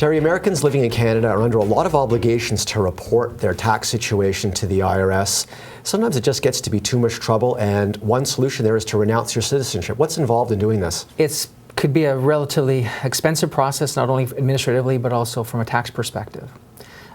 Terry, Americans living in Canada are under a lot of obligations to report their tax situation to the IRS. Sometimes it just gets to be too much trouble, and one solution there is to renounce your citizenship. What's involved in doing this? It could be a relatively expensive process, not only administratively, but also from a tax perspective.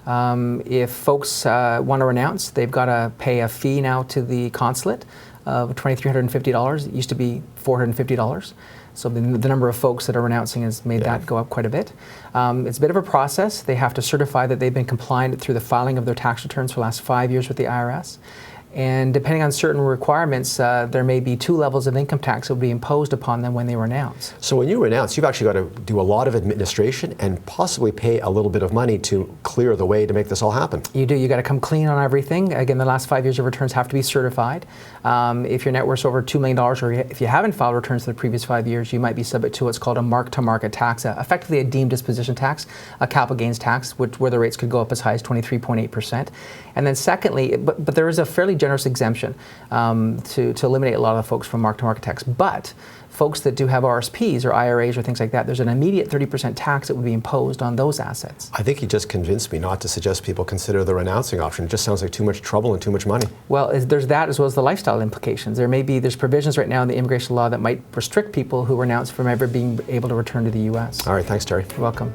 If folks want to renounce, they've got to pay a fee now to the consulate of $2,350. It used to be $450. So the number of folks that are renouncing has made that go up quite a bit. It's a bit of a process. They have to certify that they've been compliant through the filing of their tax returns for the last 5 years with the IRS. And depending on certain requirements, there may be 2 levels of income tax that will be imposed upon them when they renounce. So when you renounce, you've actually got to do a lot of administration and possibly pay a little bit of money to clear the way to make this all happen. You do. You got to come clean on everything. Again, the last 5 years of returns have to be certified. If your net worth's over $2 million, or if you haven't filed returns for the previous 5 years, you might be subject to what's called a mark-to-market tax, effectively a deemed disposition tax, a capital gains tax, where the rates could go up as high as 23.8%. And then secondly, but there is a fairly generous exemption to eliminate a lot of the folks from mark-to-market tax. But folks that do have RSPs or IRAs or things like that, there's an immediate 30% tax that would be imposed on those assets. I think you just convinced me not to suggest people consider the renouncing option. It just sounds like too much trouble and too much money. Well, there's that as well as the lifestyle implications. There's provisions right now in the immigration law that might restrict people who renounce from ever being able to return to the U.S. All right, thanks, Terry. You're welcome.